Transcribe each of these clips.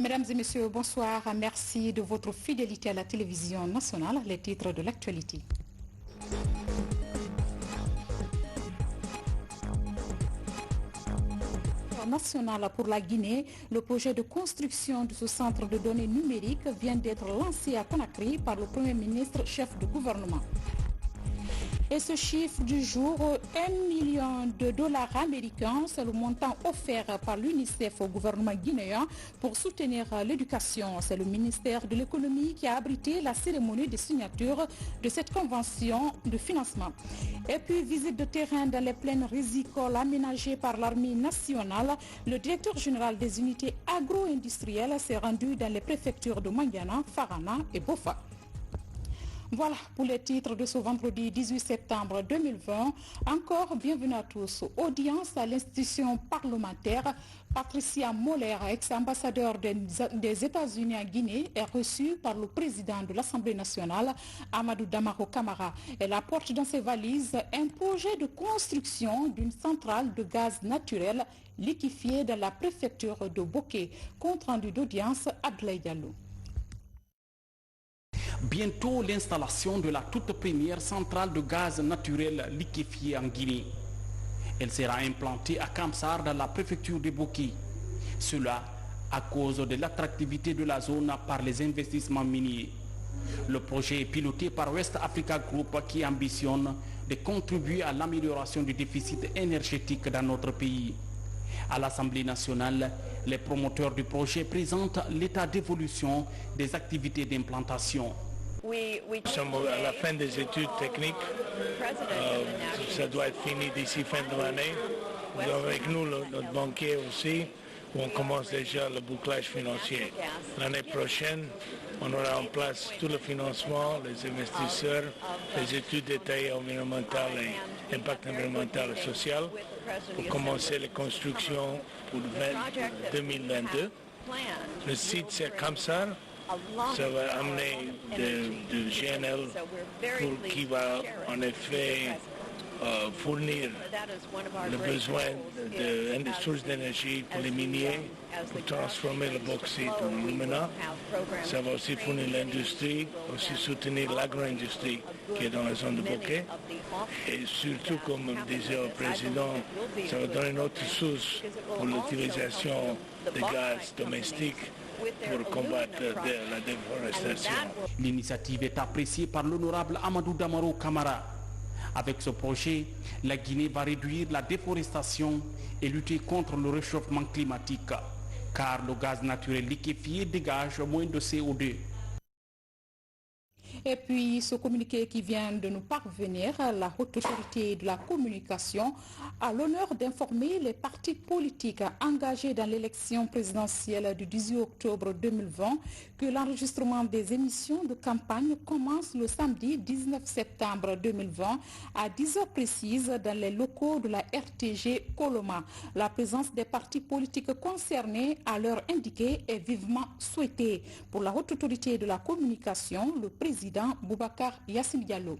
Mesdames et messieurs, bonsoir. Merci de votre fidélité à la télévision nationale. Les titres de l'actualité. National pour la Guinée, le projet de construction de ce centre de données numériques vient d'être lancé à Conakry par le Premier ministre chef de gouvernement. Et ce chiffre du jour, 1 million de dollars américains, c'est le montant offert par l'UNICEF au gouvernement guinéen pour soutenir l'éducation. C'est le ministère de l'économie qui a abrité la cérémonie de signature de cette convention de financement. Et puis, visite de terrain dans les plaines rizicoles aménagées par l'armée nationale. Le directeur général des unités agro-industrielles s'est rendu dans les préfectures de Manguiana, Farana et Bofa. Voilà pour les titres de ce vendredi 18 septembre 2020. Encore bienvenue à tous. Audience à l'institution parlementaire. Patricia Moller, ex-ambassadeur des États-Unis en Guinée, est reçue par le président de l'Assemblée nationale, Amadou Damaro Camara. Elle apporte dans ses valises un projet de construction d'une centrale de gaz naturel liquéfié dans la préfecture de Boké. Compte rendu d'audience, Adlai Diallo. Bientôt l'installation de la toute première centrale de gaz naturel liquéfié en Guinée. Elle sera implantée à Kamsar dans la préfecture de Boké. Cela à cause de l'attractivité de la zone par les investissements miniers. Le projet est piloté par West Africa Group qui ambitionne de contribuer à l'amélioration du déficit énergétique dans notre pays. À l'Assemblée nationale, les promoteurs du projet présentent l'état d'évolution des activités d'implantation. Nous sommes à la fin des études techniques. Ça doit être fini d'ici fin de l'année. Nous avons avec nous notre banquier aussi, où on commence déjà le bouclage financier. L'année prochaine, on aura en place tout le financement, les investisseurs, les études détaillées environnementales et impact environnemental et social pour commencer les constructions pour 2022. Le site c'est Kamsar. Ça va amener de GNL qui va en effet fournir le besoin de sources d'énergie pour les miniers, pour transformer le bauxite en alumina. Ça va aussi fournir l'industrie, aussi soutenir l'agro-industrie qui est dans la zone de Boké. Et surtout, comme disait le président, ça va donner une autre source pour l'utilisation de gaz domestique pour combattre la déforestation. L'initiative est appréciée par l'honorable Amadou Damaro Camara. Avec ce projet, la Guinée va réduire la déforestation et lutter contre le réchauffement climatique, car le gaz naturel liquéfié dégage moins de CO2. Et puis, ce communiqué qui vient de nous parvenir, la Haute Autorité de la Communication a l'honneur d'informer les partis politiques engagés dans l'élection présidentielle du 18 octobre 2020 que l'enregistrement des émissions de campagne commence le samedi 19 septembre 2020 à 10 heures précises dans les locaux de la RTG Coloma. La présence des partis politiques concernés à l'heure indiquée est vivement souhaitée. Pour la Haute Autorité de la Communication, le président Boubacar Yassine Diallo.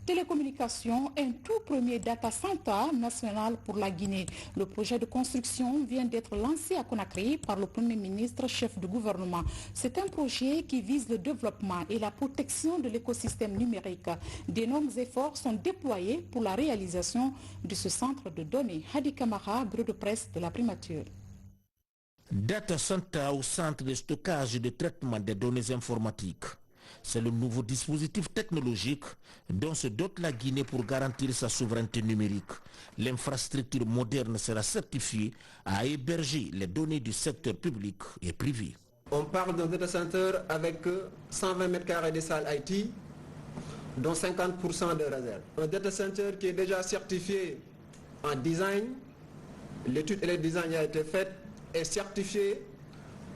Télécommunications, un tout premier data center national pour la Guinée. Le projet de construction vient d'être lancé à Conakry par le Premier ministre chef de gouvernement. C'est un projet qui vise le développement et la protection de l'écosystème numérique. D'énormes efforts sont déployés pour la réalisation de ce centre de données. Hadi Kamara, bureau de presse de la primature. Data Center au centre de stockage et de traitement des données informatiques. C'est le nouveau dispositif technologique dont se dote la Guinée pour garantir sa souveraineté numérique. L'infrastructure moderne sera certifiée à héberger les données du secteur public et privé. On parle d'un data center avec 120 m² de salles IT, dont 50% de réserve. Un data center qui est déjà certifié en design. L'étude et le design a été faite et certifié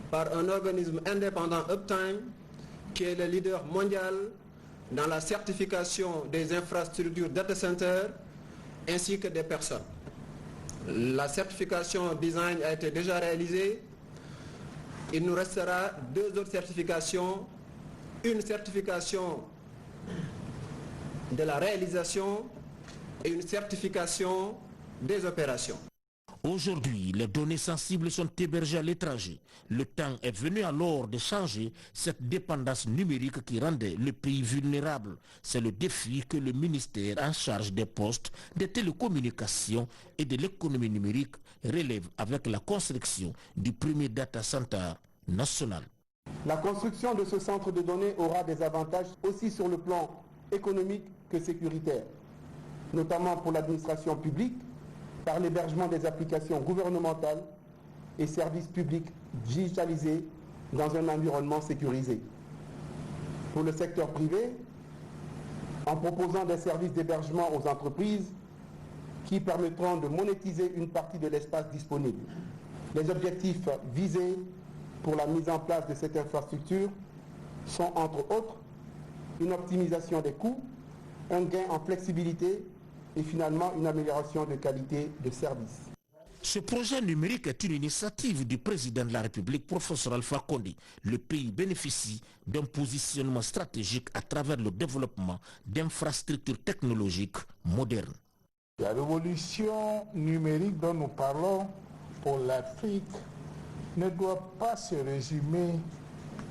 par un organisme indépendant Uptime, qui est le leader mondial dans la certification des infrastructures data center ainsi que des personnes. La certification design a été déjà réalisée. Il nous restera 2 autres certifications. Une certification de la réalisation et une certification des opérations. Aujourd'hui, les données sensibles sont hébergées à l'étranger. Le temps est venu alors de changer cette dépendance numérique qui rendait le pays vulnérable. C'est le défi que le ministère en charge des postes, des télécommunications et de l'économie numérique relève avec la construction du premier data center national. La construction de ce centre de données aura des avantages aussi sur le plan économique que sécuritaire, notamment pour l'administration publique, par l'hébergement des applications gouvernementales et services publics digitalisés dans un environnement sécurisé. Pour le secteur privé, en proposant des services d'hébergement aux entreprises qui permettront de monétiser une partie de l'espace disponible. Les objectifs visés pour la mise en place de cette infrastructure sont entre autres une optimisation des coûts, un gain en flexibilité et finalement une amélioration de qualité de service. Ce projet numérique est une initiative du président de la République, professeur Alpha Condé. Le pays bénéficie d'un positionnement stratégique à travers le développement d'infrastructures technologiques modernes. La révolution numérique dont nous parlons pour l'Afrique ne doit pas se résumer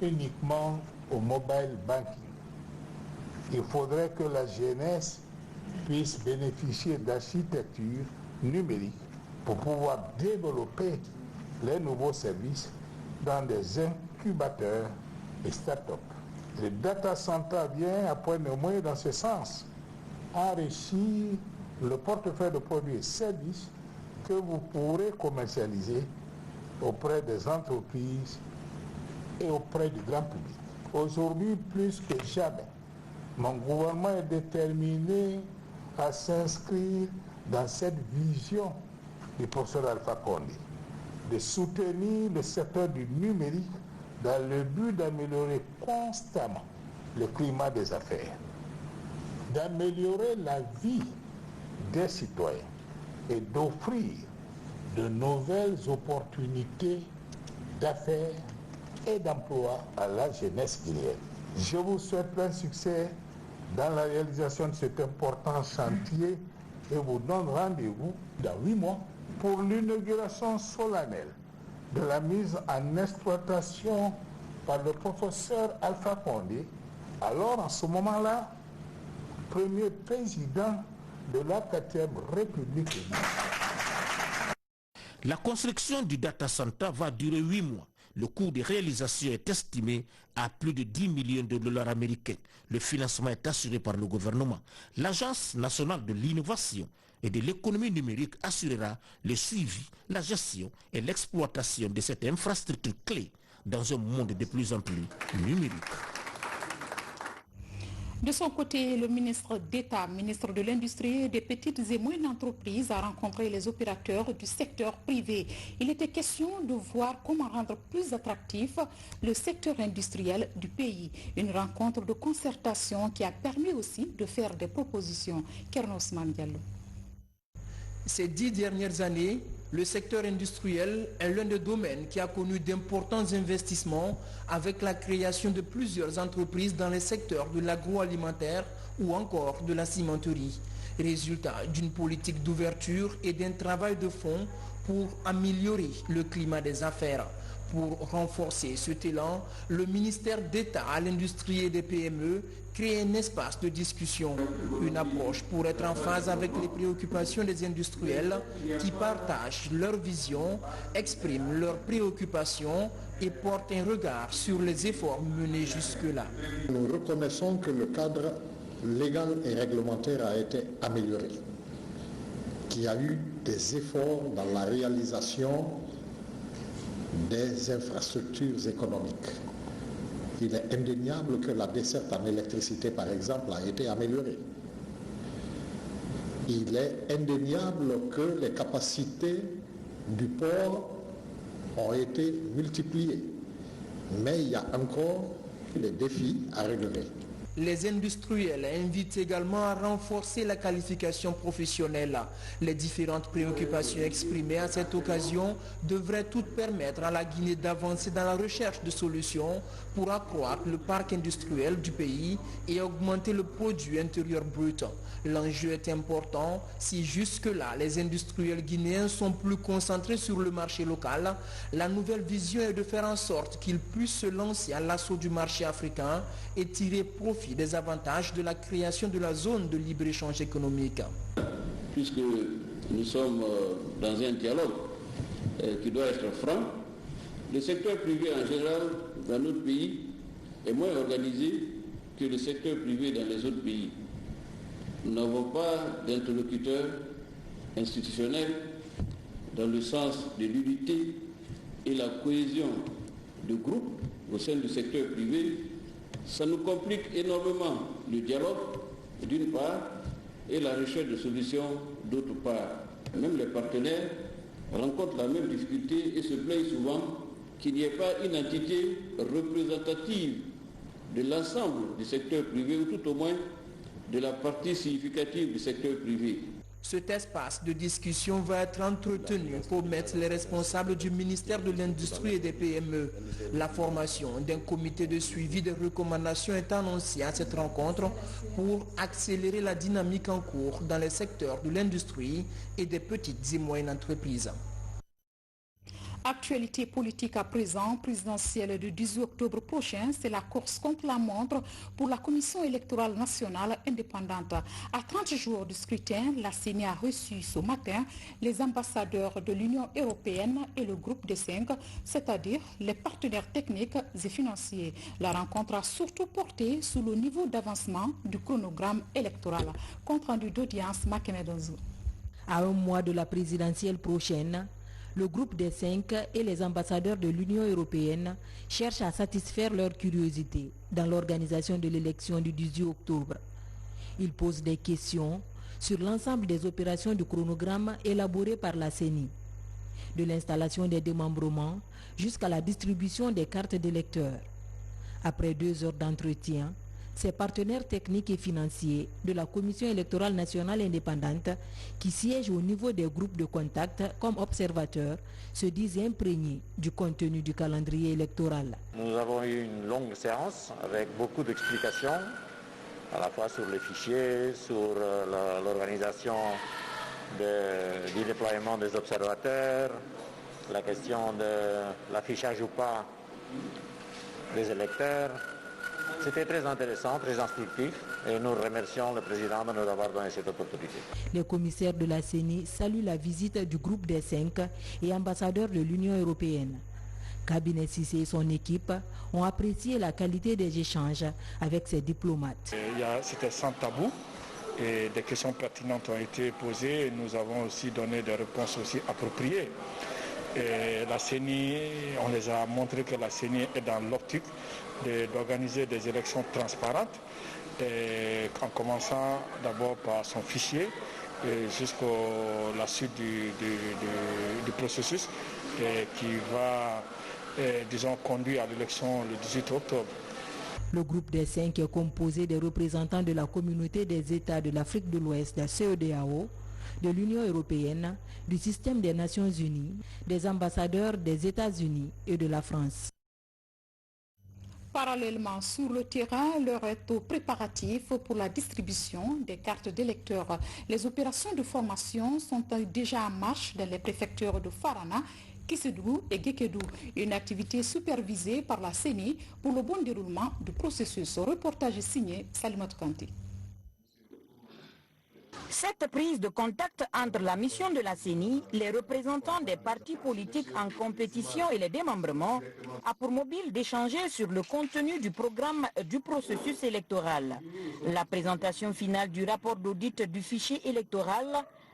uniquement au mobile banking. Il faudrait que la jeunesse puisse bénéficier d'architecture numérique pour pouvoir développer les nouveaux services dans des incubateurs et start-up. Le data center vient à point nommé dans ce sens, enrichir le portefeuille de produits et services que vous pourrez commercialiser auprès des entreprises et auprès du grand public. Aujourd'hui, plus que jamais, mon gouvernement est déterminé à s'inscrire dans cette vision du professeur Alpha Condé, de soutenir le secteur du numérique dans le but d'améliorer constamment le climat des affaires, d'améliorer la vie des citoyens et d'offrir de nouvelles opportunités d'affaires et d'emploi à la jeunesse guinéenne. Je vous souhaite plein succès dans la réalisation de cet important chantier et vous donne rendez-vous dans 8 mois pour l'inauguration solennelle de la mise en exploitation par le professeur Alpha Condé, alors en ce moment-là, premier président de la 4e République guinéenne. La construction du data center va durer 8 mois. Le coût de réalisation est estimé à plus de 10 millions de dollars américains. Le financement est assuré par le gouvernement. L'Agence nationale de l'innovation et de l'économie numérique assurera le suivi, la gestion et l'exploitation de cette infrastructure clé dans un monde de plus en plus numérique. De son côté, le ministre d'État, ministre de l'Industrie, des petites et moyennes entreprises, a rencontré les opérateurs du secteur privé. Il était question de voir comment rendre plus attractif le secteur industriel du pays. Une rencontre de concertation qui a permis aussi de faire des propositions. Kernos Mandiallo. Ces 10 dernières années, le secteur industriel est l'un des domaines qui a connu d'importants investissements avec la création de plusieurs entreprises dans les secteurs de l'agroalimentaire ou encore de la cimenterie. Résultat d'une politique d'ouverture et d'un travail de fond pour améliorer le climat des affaires. Pour renforcer cet élan, le ministère d'État à l'industrie et des PME crée un espace de discussion, une approche pour être en phase avec les préoccupations des industriels qui partagent leur vision, expriment leurs préoccupations et portent un regard sur les efforts menés jusque-là. Nous reconnaissons que le cadre légal et réglementaire a été amélioré, qu'il y a eu des efforts dans la réalisation des infrastructures économiques. Il est indéniable que la desserte en électricité, par exemple, a été améliorée. Il est indéniable que les capacités du port ont été multipliées. Mais il y a encore des défis à relever. Les industriels invitent également à renforcer la qualification professionnelle. Les différentes préoccupations exprimées à cette occasion devraient toutes permettre à la Guinée d'avancer dans la recherche de solutions pour accroître le parc industriel du pays et augmenter le produit intérieur brut. L'enjeu est important si jusque-là les industriels guinéens sont plus concentrés sur le marché local. La nouvelle vision est de faire en sorte qu'ils puissent se lancer à l'assaut du marché africain et tirer profit des avantages de la création de la zone de libre-échange économique. Puisque nous sommes dans un dialogue qui doit être franc, le secteur privé en général dans notre pays est moins organisé que le secteur privé dans les autres pays. Nous n'avons pas d'interlocuteurs institutionnels dans le sens de l'unité et la cohésion de groupe au sein du secteur privé. Ça nous complique énormément le dialogue d'une part et la recherche de solutions d'autre part. Même les partenaires rencontrent la même difficulté et se plaignent souvent qu'il n'y ait pas une entité représentative de l'ensemble du secteur privé ou tout au moins de la partie significative du secteur privé. Cet espace de discussion va être entretenu pour mettre les responsables du ministère de l'Industrie et des PME. La formation d'un comité de suivi des recommandations est annoncée à cette rencontre pour accélérer la dynamique en cours dans les secteurs de l'industrie et des petites et moyennes entreprises. Actualité politique à présent, présidentielle du 18 octobre prochain, c'est la course contre la montre pour la Commission électorale nationale indépendante. À 30 jours du scrutin, la CENI a reçu ce matin les ambassadeurs de l'Union européenne et le groupe des 5, c'est-à-dire les partenaires techniques et financiers. La rencontre a surtout porté sur le niveau d'avancement du chronogramme électoral. Compte rendu d'audience, Makemedonzo. À un mois de la présidentielle prochaine, le groupe des 5 et les ambassadeurs de l'Union européenne cherchent à satisfaire leur curiosité dans l'organisation de l'élection du 18 octobre. Ils posent des questions sur l'ensemble des opérations du chronogramme élaboré par la CENI, de l'installation des démembrements jusqu'à la distribution des cartes d'électeurs. Après 2 heures d'entretien, ces partenaires techniques et financiers de la Commission électorale nationale indépendante qui siègent au niveau des groupes de contact comme observateurs se disent imprégnés du contenu du calendrier électoral. Nous avons eu une longue séance avec beaucoup d'explications, à la fois sur les fichiers, sur l'organisation du déploiement des observateurs, la question de l'affichage ou pas des électeurs. C'était très intéressant, très instructif et nous remercions le président de nous avoir donné cette opportunité. Les commissaires de la CENI saluent la visite du groupe des 5 et ambassadeurs de l'Union européenne. Cabinet Cissé et son équipe ont apprécié la qualité des échanges avec ces diplomates. C'était sans tabou et des questions pertinentes ont été posées et nous avons aussi donné des réponses aussi appropriées. Et la CENI, on les a montré que la CENI est dans l'optique d'organiser des élections transparentes, en commençant d'abord par son fichier jusqu'à la suite du processus qui va, disons, conduire à l'élection le 18 octobre. Le groupe des 5 est composé des représentants de la communauté des États de l'Afrique de l'Ouest, la CEDEAO, de l'Union européenne, du système des Nations Unies, des ambassadeurs des États-Unis et de la France. Parallèlement, sur le terrain, l'heure est aux préparatifs pour la distribution des cartes d'électeurs. Les opérations de formation sont déjà en marche dans les préfectures de Farana, Kissédougou et Guékédou. Une activité supervisée par la CENI pour le bon déroulement du processus. Reportage signé Salimat Kanti. Cette prise de contact entre la mission de la CENI, les représentants des partis politiques en compétition et les démembrements a pour mobile d'échanger sur le contenu du programme du processus électoral. La présentation finale du rapport d'audit du fichier électoral,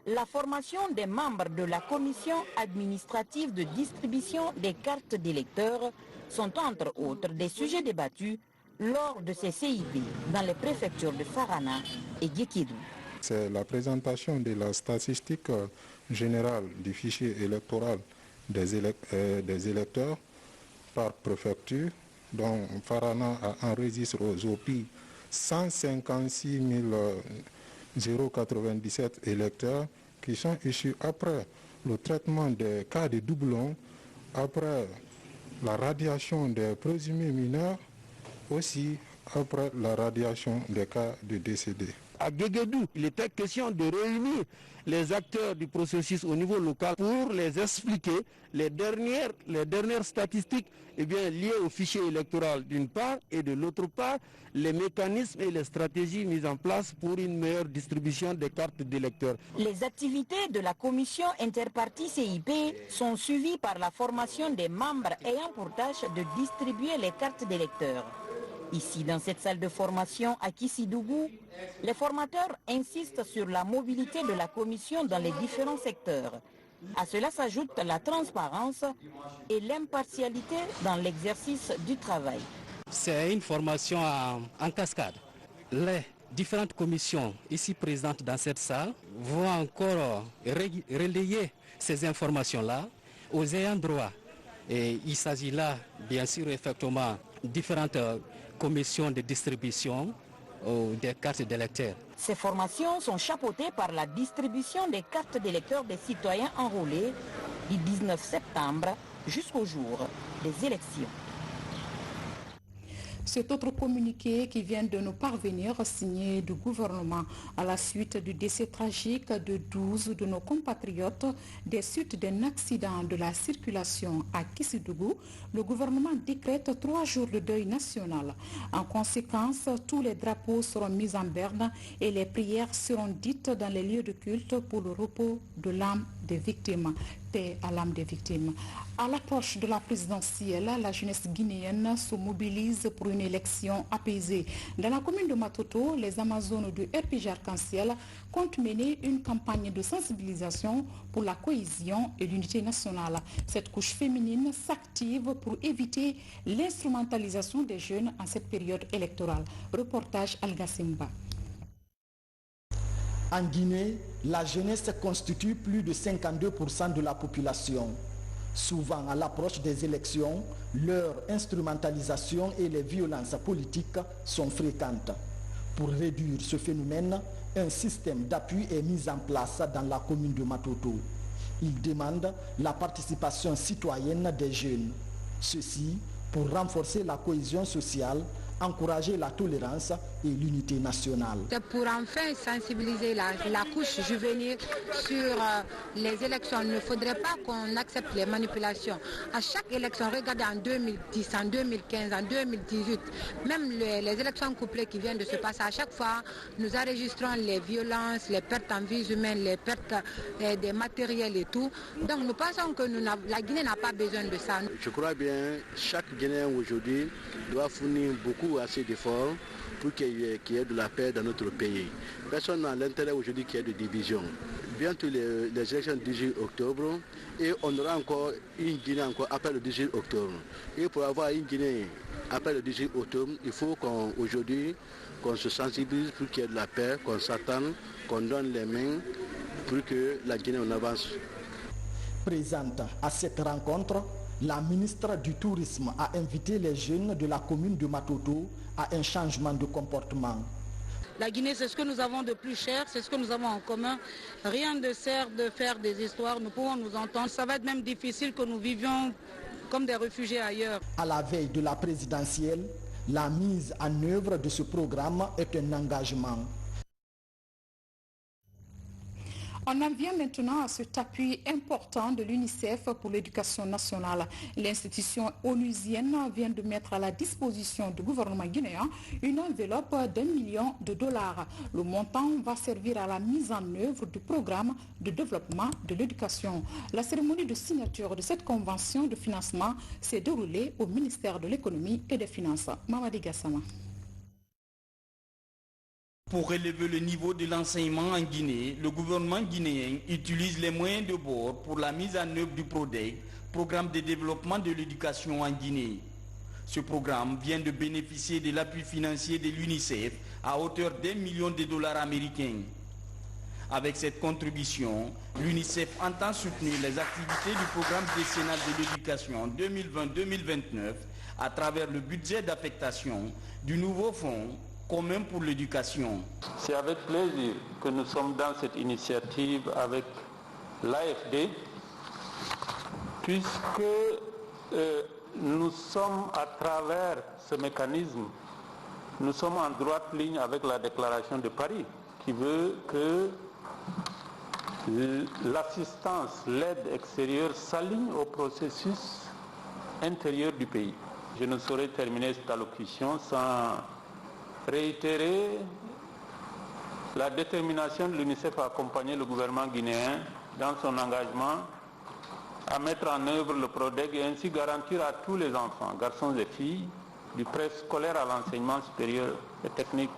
la formation des membres de la commission administrative de distribution des cartes d'électeurs sont entre autres des sujets débattus lors de ces CIB dans les préfectures de Farana et Guékédou. C'est la présentation de la statistique générale du fichier électoral des électeurs par préfecture, dont Farana a enregistré aux OPI 156 097 électeurs qui sont issus après le traitement des cas de doublons, après la radiation des présumés mineurs, aussi après la radiation des cas de décédés. À Guéguédou, il était question de réunir les acteurs du processus au niveau local pour les expliquer les dernières statistiques liées au fichier électoral d'une part et de l'autre part les mécanismes et les stratégies mises en place pour une meilleure distribution des cartes d'électeurs. Les activités de la commission interpartie CIP sont suivies par la formation des membres ayant pour tâche de distribuer les cartes d'électeurs. Ici, dans cette salle de formation à Kissidougou, les formateurs insistent sur la mobilité de la commission dans les différents secteurs. À cela s'ajoute la transparence et l'impartialité dans l'exercice du travail. C'est une formation en cascade. Les différentes commissions ici présentes dans cette salle vont encore relayer ces informations-là aux ayants droit. Et il s'agit là, bien sûr, effectivement, différentes commission de distribution des cartes d'électeurs. Ces formations sont chapeautées par la distribution des cartes d'électeurs des citoyens enrôlés du 19 septembre jusqu'au jour des élections. Cet autre communiqué qui vient de nous parvenir, signé du gouvernement à la suite du décès tragique de 12 de nos compatriotes des suites d'un accident de la circulation à Kissidougou, le gouvernement décrète 3 jours de deuil national. En conséquence, tous les drapeaux seront mis en berne et les prières seront dites dans les lieux de culte pour le repos de l'âme des victimes. Paix à l'âme des victimes. À l'approche de la présidentielle, la jeunesse guinéenne se mobilise pour une élection apaisée. Dans la commune de Matoto, les Amazones du RPG Arc-en-Ciel comptent mener une campagne de sensibilisation pour la cohésion et l'unité nationale. Cette couche féminine s'active pour éviter l'instrumentalisation des jeunes en cette période électorale. Reportage Alga Simba. En Guinée, la jeunesse constitue plus de 52% de la population. Souvent, à l'approche des élections, leur instrumentalisation et les violences politiques sont fréquentes. Pour réduire ce phénomène, un système d'appui est mis en place dans la commune de Matoto. Il demande la participation citoyenne des jeunes. Ceci pour renforcer la cohésion sociale, encourager la tolérance et l'unité nationale. C'est pour enfin sensibiliser la couche juvénile sur les élections. Il ne faudrait pas qu'on accepte les manipulations. À chaque élection, regardez en 2010, en 2015, en 2018, même les élections couplées qui viennent de se passer, à chaque fois, nous enregistrons les violences, les pertes en vies humaines, les pertes des matériels et tout. Donc nous pensons que la Guinée n'a pas besoin de ça. Je crois bien chaque Guinéen aujourd'hui doit fournir beaucoup assez d'efforts pour qu'il y ait de la paix dans notre pays. Personne n'a l'intérêt aujourd'hui qu'il y ait de division. Bientôt les élections du 18 octobre et on aura encore une Guinée encore après le 18 octobre. Et pour avoir une Guinée après le 18 octobre, il faut qu'aujourd'hui qu'on se sensibilise pour qu'il y ait de la paix, qu'on s'attende, qu'on donne les mains pour que la Guinée en avance. Présente à cette rencontre, la ministre du Tourisme a invité les jeunes de la commune de Matoto à un changement de comportement. La Guinée, c'est ce que nous avons de plus cher, c'est ce que nous avons en commun. Rien ne sert de faire des histoires, nous pouvons nous entendre. Ça va être même difficile que nous vivions comme des réfugiés ailleurs. À la veille de la présidentielle, la mise en œuvre de ce programme est un engagement. On en vient maintenant à cet appui important de l'UNICEF pour l'éducation nationale. L'institution onusienne vient de mettre à la disposition du gouvernement guinéen une enveloppe d'1 million de dollars. Le montant va servir à la mise en œuvre du programme de développement de l'éducation. La cérémonie de signature de cette convention de financement s'est déroulée au ministère de l'économie et des finances. Mamadi Gassama. Pour relever le niveau de l'enseignement en Guinée, le gouvernement guinéen utilise les moyens de bord pour la mise en œuvre du PRODEC, Programme de développement de l'éducation en Guinée. Ce programme vient de bénéficier de l'appui financier de l'UNICEF à hauteur d'1 million de dollars américains. Avec cette contribution, l'UNICEF entend soutenir les activités du programme décennal de l'éducation 2020-2029 à travers le budget d'affectation du nouveau fonds commun pour l'éducation. C'est avec plaisir que nous sommes dans cette initiative avec l'AFD, puisque nous sommes à travers ce mécanisme, nous sommes en droite ligne avec la déclaration de Paris qui veut que l'assistance, l'aide extérieure s'aligne au processus intérieur du pays. Je ne saurais terminer cette allocution sans réitérer la détermination de l'UNICEF à accompagner le gouvernement guinéen dans son engagement à mettre en œuvre le PRODEC et ainsi garantir à tous les enfants, garçons et filles, du préscolaire à l'enseignement supérieur et technique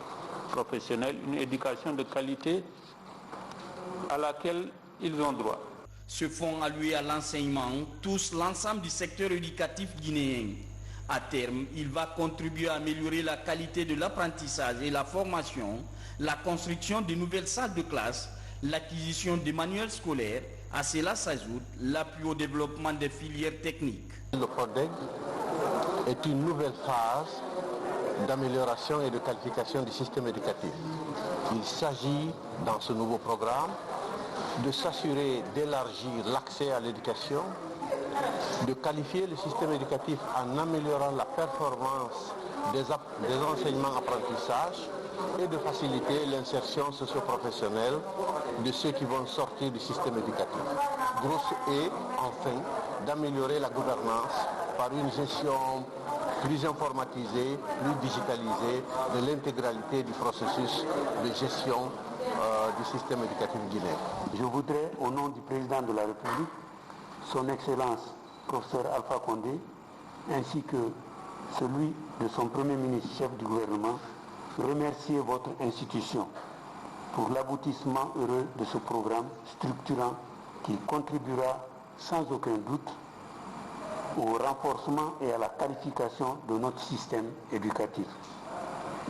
professionnel, une éducation de qualité à laquelle ils ont droit. Ce fonds alloué à l'enseignement touche l'ensemble du secteur éducatif guinéen. À terme, il va contribuer à améliorer la qualité de l'apprentissage et la formation, la construction de nouvelles salles de classe, l'acquisition de manuels scolaires. À cela s'ajoute l'appui au développement des filières techniques. Le PRODEC est une nouvelle phase d'amélioration et de qualification du système éducatif. Il s'agit, dans ce nouveau programme, de s'assurer d'élargir l'accès à l'éducation, de qualifier le système éducatif en améliorant la performance des enseignements-apprentissages et de faciliter l'insertion socio-professionnelle de ceux qui vont sortir du système éducatif. Et enfin, d'améliorer la gouvernance par une gestion plus informatisée, plus digitalisée de l'intégralité du processus de gestion du système éducatif guinéen. Je voudrais, au nom du président de la République, son Excellence, professeur Alpha Condé, ainsi que celui de son Premier ministre, chef du gouvernement, remercier votre institution pour l'aboutissement heureux de ce programme structurant qui contribuera sans aucun doute au renforcement et à la qualification de notre système éducatif.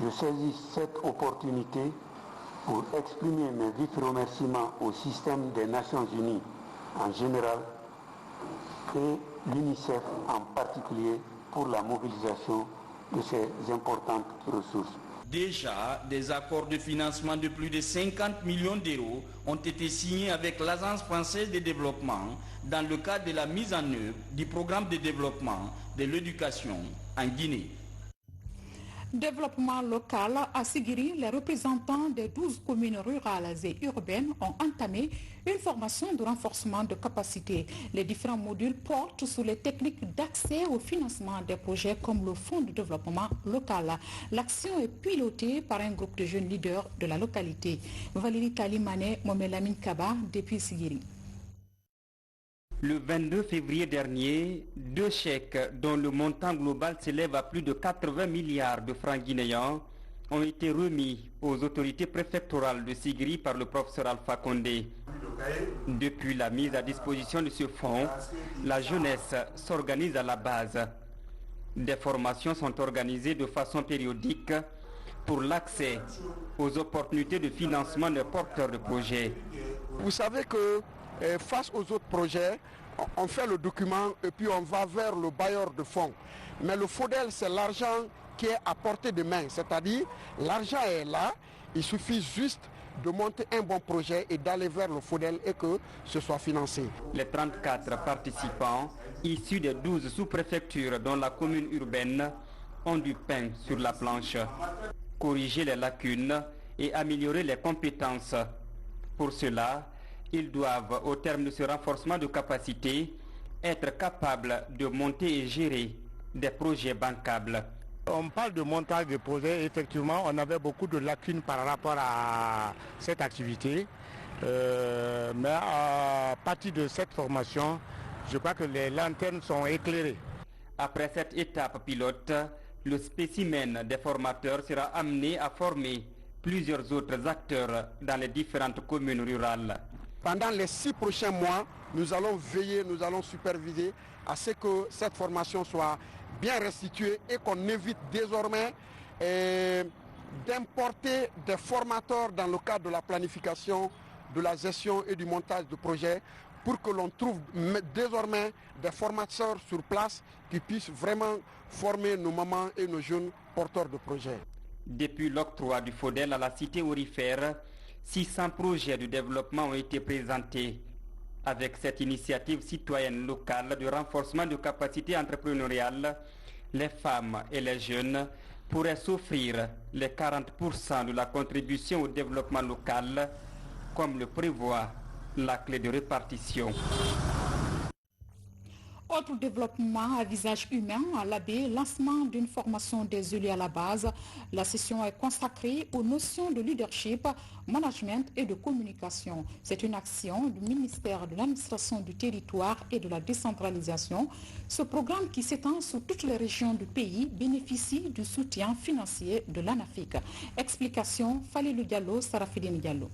Je saisis cette opportunité pour exprimer mes vifs remerciements au système des Nations Unies en général et l'UNICEF en particulier pour la mobilisation de ces importantes ressources. Déjà, des accords de financement de plus de 50 millions d'euros ont été signés avec l'Agence française de développement dans le cadre de la mise en œuvre du programme de développement de l'éducation en Guinée. Développement local à Sigiri, les représentants des 12 communes rurales et urbaines ont entamé une formation de renforcement de capacité. Les différents modules portent sur les techniques d'accès au financement des projets comme le Fonds de développement local. L'action est pilotée par un groupe de jeunes leaders de la localité. Valérie Kalimane, Momelamine Kaba, depuis Sigiri. Le 22 février dernier, 2 chèques dont le montant global s'élève à plus de 80 milliards de francs guinéens ont été remis aux autorités préfectorales de Sigiri par le professeur Alpha Condé. Depuis la mise à disposition de ce fonds, la jeunesse s'organise à la base. Des formations sont organisées de façon périodique pour l'accès aux opportunités de financement des porteurs de projets. Vous savez que face aux autres projets, on fait le document et puis on va vers le bailleur de fonds. Mais le FODEL, c'est l'argent qui est à portée de main. C'est-à-dire, l'argent est là, il suffit juste de monter un bon projet et d'aller vers le FODEL et que ce soit financé. Les 34 participants, issus des 12 sous-préfectures dont la commune urbaine, ont du pain sur la planche. Corriger les lacunes et améliorer les compétences. Pour cela, ils doivent, au terme de ce renforcement de capacité, être capables de monter et gérer des projets bancables. On parle de montage de projets. Effectivement, on avait beaucoup de lacunes par rapport à cette activité. Mais à partir de cette formation, je crois que les lanternes sont éclairées. Après cette étape pilote, le spécimen des formateurs sera amené à former plusieurs autres acteurs dans les différentes communes rurales. Pendant les 6 prochains mois, nous allons veiller, nous allons superviser à ce que cette formation soit bien restituée et qu'on évite désormais d'importer des formateurs dans le cadre de la planification, de la gestion et du montage de projets pour que l'on trouve désormais des formateurs sur place qui puissent vraiment former nos mamans et nos jeunes porteurs de projets. Depuis l'octroi du FODEL à la cité aurifère, 600 projets de développement ont été présentés. Avec cette initiative citoyenne locale de renforcement de capacités entrepreneuriales, les femmes et les jeunes pourraient s'offrir les 40% de la contribution au développement local, comme le prévoit la clé de répartition. Autre développement à visage humain à l'Abbé, lancement d'une formation des élus à la base. La session est consacrée aux notions de leadership, management et de communication. C'est une action du ministère de l'administration du territoire et de la décentralisation. Ce programme qui s'étend sur toutes les régions du pays bénéficie du soutien financier de l'ANAFIC. Explication, Falilou Diallo, Sarafidine Diallo.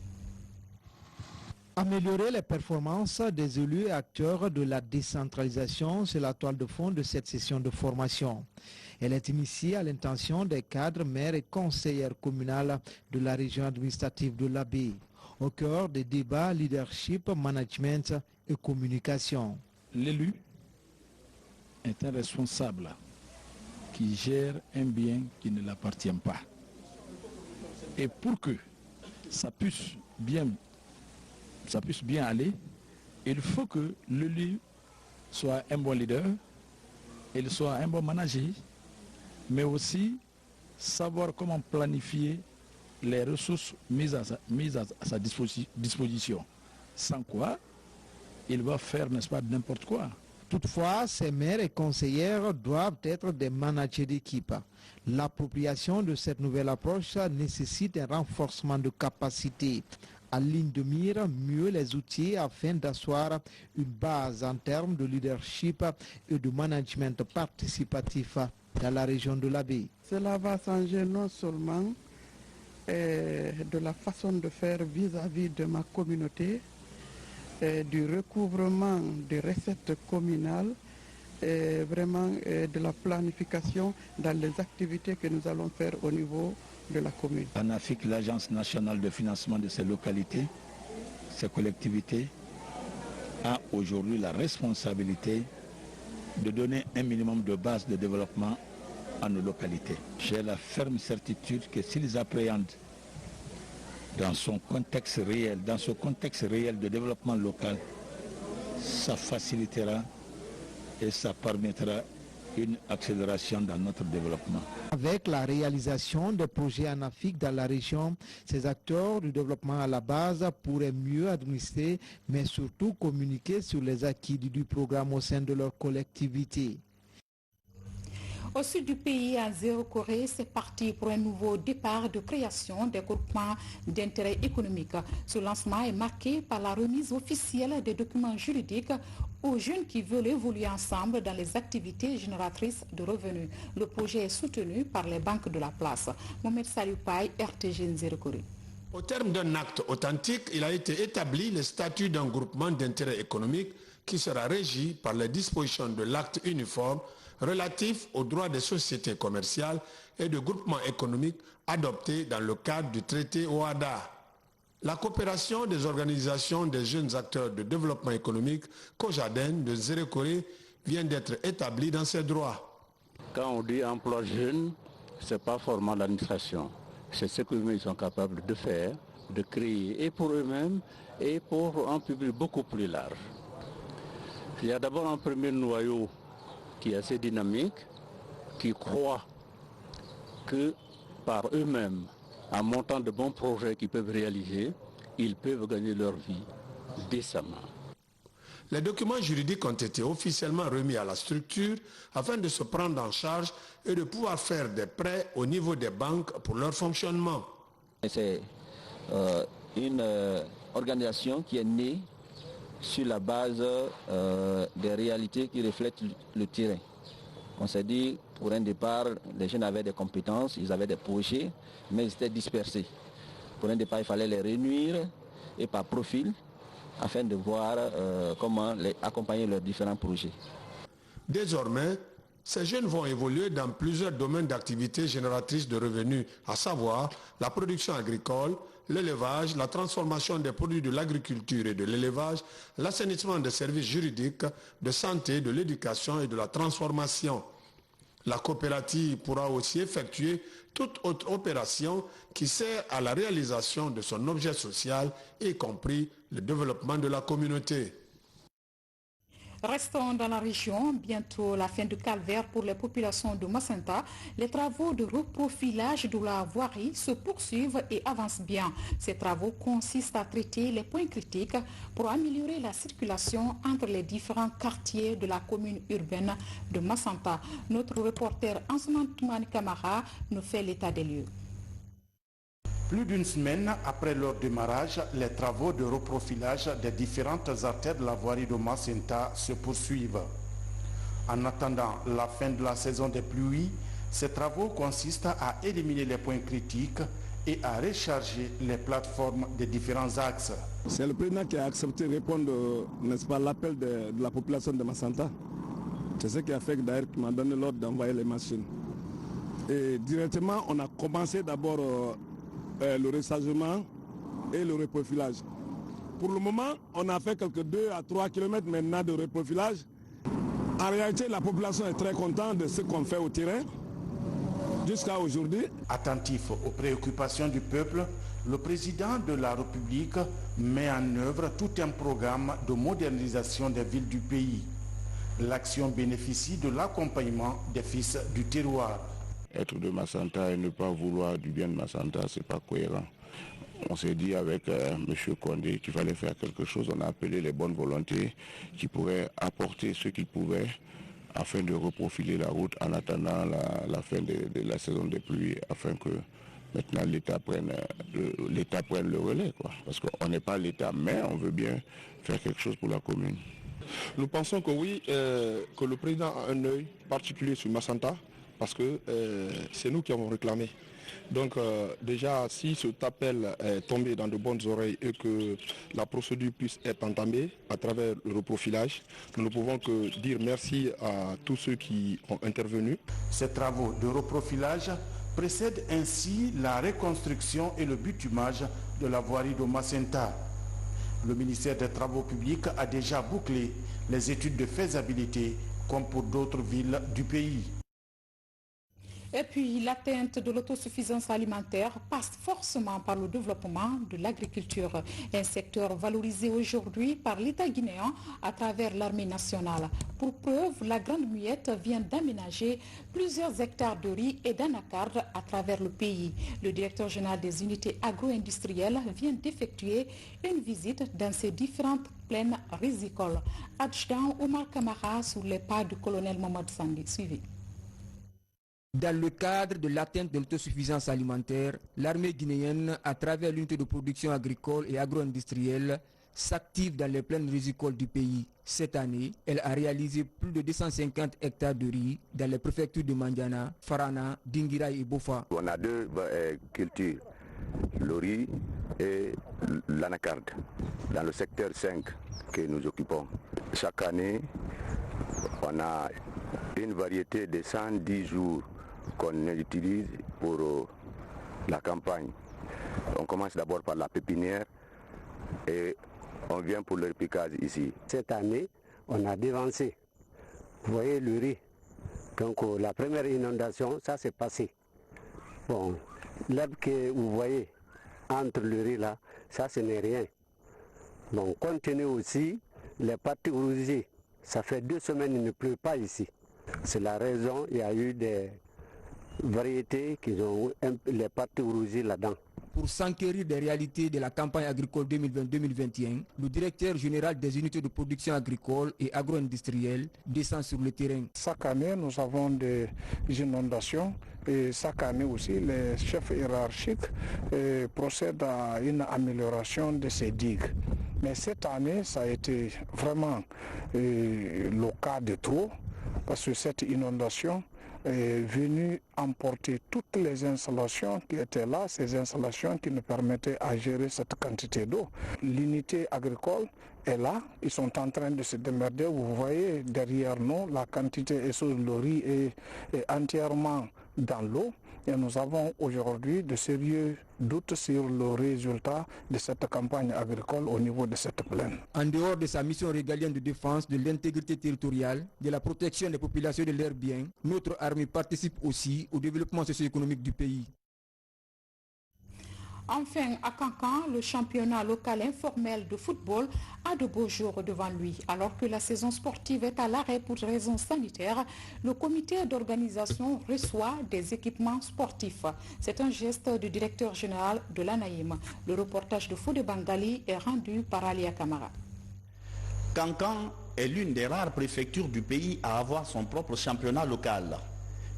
Améliorer les performances des élus et acteurs de la décentralisation, c'est la toile de fond de cette session de formation. Elle est initiée à l'intention des cadres, maires et conseillères communales de la région administrative de l'Abbé. Au cœur des débats, leadership, management et communication. L'élu est un responsable qui gère un bien qui ne l'appartient pas. Et pour que ça puisse bien aller, il faut que l'élu soit un bon leader, il soit un bon manager, mais aussi savoir comment planifier les ressources mises à sa disposition. Sans quoi, il va faire, n'est-ce pas, n'importe quoi. Toutefois, ces maires et conseillères doivent être des managers d'équipe. L'appropriation de cette nouvelle approche nécessite un renforcement de capacité. À ligne de mire, mieux les outils afin d'asseoir une base en termes de leadership et de management participatif dans la région de l'Abbé. Cela va changer non seulement de la façon de faire vis-à-vis de ma communauté, du recouvrement des recettes communales, et vraiment de la planification dans les activités que nous allons faire au niveau de la commune. ANAFIC, l'Agence nationale de financement de ces localités, ces collectivités, a aujourd'hui la responsabilité de donner un minimum de base de développement à nos localités. J'ai la ferme certitude que s'ils appréhendent dans ce contexte réel de développement local, ça facilitera et ça permettra une accélération dans notre développement. Avec la réalisation des projets ANAFIC dans la région, ces acteurs du développement à la base pourraient mieux administrer, mais surtout communiquer sur les acquis du programme au sein de leur collectivité. Au sud du pays, à Zéro Corée, c'est parti pour un nouveau départ de création des groupements d'intérêt économique. Ce lancement est marqué par la remise officielle des documents juridiques aux jeunes qui veulent évoluer ensemble dans les activités génératrices de revenus. Le projet est soutenu par les banques de la place. Mohamed Salioupaï, RTG Zéro Corée. Au terme d'un acte authentique, il a été établi le statut d'un groupement d'intérêt économique qui sera régi par les dispositions de l'acte uniforme relatif aux droits des sociétés commerciales et de groupements économiques adoptés dans le cadre du traité OHADA. La coopération des organisations des jeunes acteurs de développement économique, COJADEN de Zéro Corée, vient d'être établie dans ses droits. Quand on dit emploi jeune, ce n'est pas forcément l'administration. C'est ce qu'ils sont capables de faire, de créer, et pour eux-mêmes, et pour un public beaucoup plus large. Il y a d'abord un premier noyau qui est assez dynamique, qui croit que par eux-mêmes, en montant de bons projets qu'ils peuvent réaliser, ils peuvent gagner leur vie décemment. Les documents juridiques ont été officiellement remis à la structure afin de se prendre en charge et de pouvoir faire des prêts au niveau des banques pour leur fonctionnement. C'est une organisation qui est née sur la base des réalités qui reflètent le terrain. On s'est dit, pour un départ, les jeunes avaient des compétences, ils avaient des projets, mais ils étaient dispersés. Pour un départ, il fallait les réunir et par profil, afin de voir comment accompagner leurs différents projets. Désormais, ces jeunes vont évoluer dans plusieurs domaines d'activité génératrices de revenus, à savoir la production agricole, l'élevage, la transformation des produits de l'agriculture et de l'élevage, l'assainissement des services juridiques, de santé, de l'éducation et de la transformation. La coopérative pourra aussi effectuer toute autre opération qui sert à la réalisation de son objet social, y compris le développement de la communauté. Restons dans la région, bientôt la fin du calvaire pour les populations de Macenta. Les travaux de reprofilage de la voirie se poursuivent et avancent bien. Ces travaux consistent à traiter les points critiques pour améliorer la circulation entre les différents quartiers de la commune urbaine de Macenta. Notre reporter Ansoumane Toumani Kamara nous fait l'état des lieux. Plus d'une semaine après leur démarrage, les travaux de reprofilage des différentes artères de la voirie de Macenta se poursuivent. En attendant la fin de la saison des pluies, ces travaux consistent à éliminer les points critiques et à recharger les plateformes des différents axes. C'est le président qui a accepté de répondre, n'est-ce pas, à l'appel de la population de Macenta. C'est ce qui a fait d'ailleurs qu'il m'a donné l'ordre d'envoyer les machines. Et directement, on a commencé d'abord le ressagement et le reprofilage. Pour le moment, on a fait quelques 2 à 3 km maintenant de reprofilage. En réalité, la population est très contente de ce qu'on fait au terrain jusqu'à aujourd'hui. Attentif aux préoccupations du peuple, le président de la République met en œuvre tout un programme de modernisation des villes du pays. L'action bénéficie de l'accompagnement des fils du terroir. Être de Macenta et ne pas vouloir du bien de Macenta, ce n'est pas cohérent. On s'est dit avec M. Condé qu'il fallait faire quelque chose. On a appelé les bonnes volontés qui pourraient apporter ce qu'ils pouvaient afin de reprofiler la route en attendant la fin de la saison des pluies, afin que maintenant l'État prenne le relais, quoi. Parce qu'on n'est pas l'État, mais on veut bien faire quelque chose pour la commune. Nous pensons que oui, que le président a un œil particulier sur Macenta, parce que c'est nous qui avons réclamé. Donc déjà, si cet appel est tombé dans de bonnes oreilles et que la procédure puisse être entamée à travers le reprofilage, nous ne pouvons que dire merci à tous ceux qui ont intervenu. Ces travaux de reprofilage précèdent ainsi la reconstruction et le bitumage de la voirie de Macenta. Le ministère des Travaux publics a déjà bouclé les études de faisabilité comme pour d'autres villes du pays. Et puis, l'atteinte de l'autosuffisance alimentaire passe forcément par le développement de l'agriculture, un secteur valorisé aujourd'hui par l'État guinéen à travers l'armée nationale. Pour preuve, la Grande Muette vient d'aménager plusieurs hectares de riz et d'anacarde à travers le pays. Le directeur général des unités agro-industrielles vient d'effectuer une visite dans ces différentes plaines rizicoles. Adjudant Omar Kamara sur les pas du colonel Mohamed Sandi. Suivi. Dans le cadre de l'atteinte de l'autosuffisance alimentaire, l'armée guinéenne, à travers l'unité de production agricole et agro-industrielle, s'active dans les plaines rizicoles du pays. Cette année, elle a réalisé plus de 250 hectares de riz dans les préfectures de Mandiana, Farana, Dinguiraï et Bofa. On a deux cultures, le riz et l'anacarde, dans le secteur 5 que nous occupons. Chaque année, on a une variété de 110 jours qu'on utilise pour la campagne. On commence d'abord par la pépinière et on vient pour le repiquage ici. Cette année, on a dévancé. Vous voyez le riz. Donc la première inondation, ça s'est passé. Bon, l'herbe que vous voyez entre le riz là, ça ce n'est rien. Bon, compte tenu aussi les parties rougies, ça fait 2 semaines qu'il ne pleut pas ici. C'est la raison, il y a eu des variétés qui ont les parties rougies là-dedans. Pour s'enquérir des réalités de la campagne agricole 2020-2021, le directeur général des unités de production agricole et agro-industrielle descend sur le terrain. Chaque année, nous avons des inondations et chaque année aussi, les chefs hiérarchiques procèdent à une amélioration de ces digues. Mais cette année, ça a été vraiment le cas de trop, parce que cette inondation est venue emporter toutes les installations qui étaient là, ces installations qui nous permettaient à gérer cette quantité d'eau. L'unité agricole est là, ils sont en train de se démerder. Vous voyez derrière nous, la quantité et sur le riz est entièrement dans l'eau. Et nous avons aujourd'hui de sérieux doutes sur le résultat de cette campagne agricole au niveau de cette plaine. En dehors de sa mission régalienne de défense de l'intégrité territoriale, de la protection des populations et de leurs biens, notre armée participe aussi au développement socio-économique du pays. Enfin, à Kankan, le championnat local informel de football a de beaux jours devant lui. Alors que la saison sportive est à l'arrêt pour raisons sanitaires, le comité d'organisation reçoit des équipements sportifs. C'est un geste du directeur général de l'ANAIM. Le reportage de Fodé Bangali est rendu par Alia Kamara. Kankan est l'une des rares préfectures du pays à avoir son propre championnat local.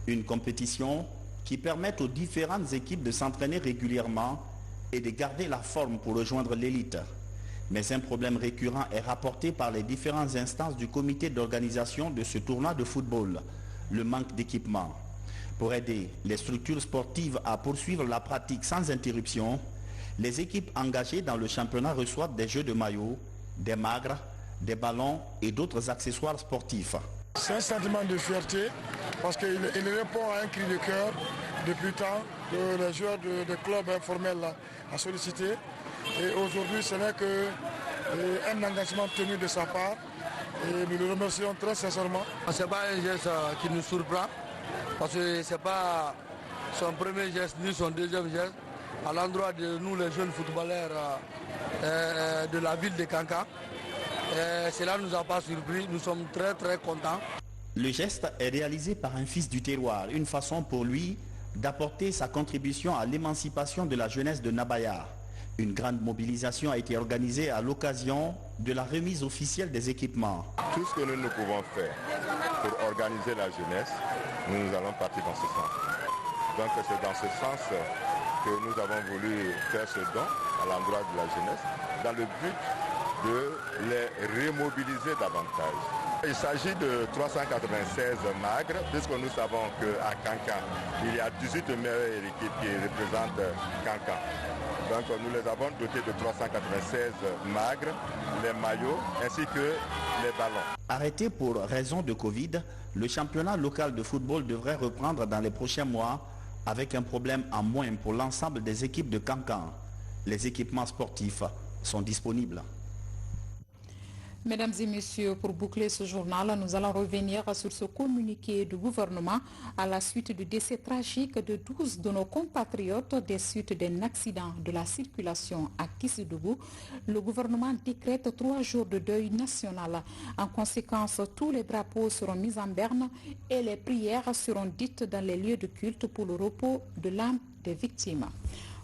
Une compétition qui permet aux différentes équipes de s'entraîner régulièrement et de garder la forme pour rejoindre l'élite. Mais un problème récurrent est rapporté par les différentes instances du comité d'organisation de ce tournoi de football, le manque d'équipement. Pour aider les structures sportives à poursuivre la pratique sans interruption, les équipes engagées dans le championnat reçoivent des jeux de maillot, des magres, des ballons et d'autres accessoires sportifs. C'est un sentiment de fierté parce qu'il répond à un cri de cœur depuis tant que les joueurs de clubs informels ont sollicité. Et aujourd'hui, ce n'est qu'un engagement tenu de sa part. Et nous le remercions très sincèrement. Ce n'est pas un geste qui nous surprend parce que ce n'est pas son premier geste ni son deuxième geste à l'endroit de nous les jeunes footballeurs de la ville de Kankan. Cela ne nous a pas surpris, nous sommes très contents. Le geste est réalisé par un fils du terroir, une façon pour lui d'apporter sa contribution à l'émancipation de la jeunesse de Nabaya. Une grande mobilisation a été organisée à l'occasion de la remise officielle des équipements. Tout ce que nous pouvons faire pour organiser la jeunesse, nous allons partir dans ce sens. Donc c'est dans ce sens que nous avons voulu faire ce don à l'endroit de la jeunesse, dans le but de les remobiliser davantage. Il s'agit de 396 magres, puisque nous savons qu'à Kankan, il y a 18 meilleures équipes qui représentent Kankan. Donc nous les avons dotés de 396 magres, les maillots ainsi que les ballons. Arrêté pour raison de Covid, le championnat local de football devrait reprendre dans les prochains mois avec un problème en moins pour l'ensemble des équipes de Kankan. Les équipements sportifs sont disponibles. Mesdames et messieurs, pour boucler ce journal, nous allons revenir sur ce communiqué du gouvernement à la suite du décès tragique de 12 de nos compatriotes des suites d'un accident de la circulation à Kissoudjougou. Le gouvernement décrète 3 jours de deuil national. En conséquence, tous les drapeaux seront mis en berne et les prières seront dites dans les lieux de culte pour le repos de l'âme des victimes.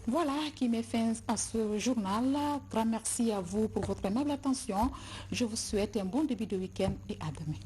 Voilà qui met fin à ce journal. Grand merci à vous pour votre aimable attention. Je vous souhaite un bon début de week-end et à demain.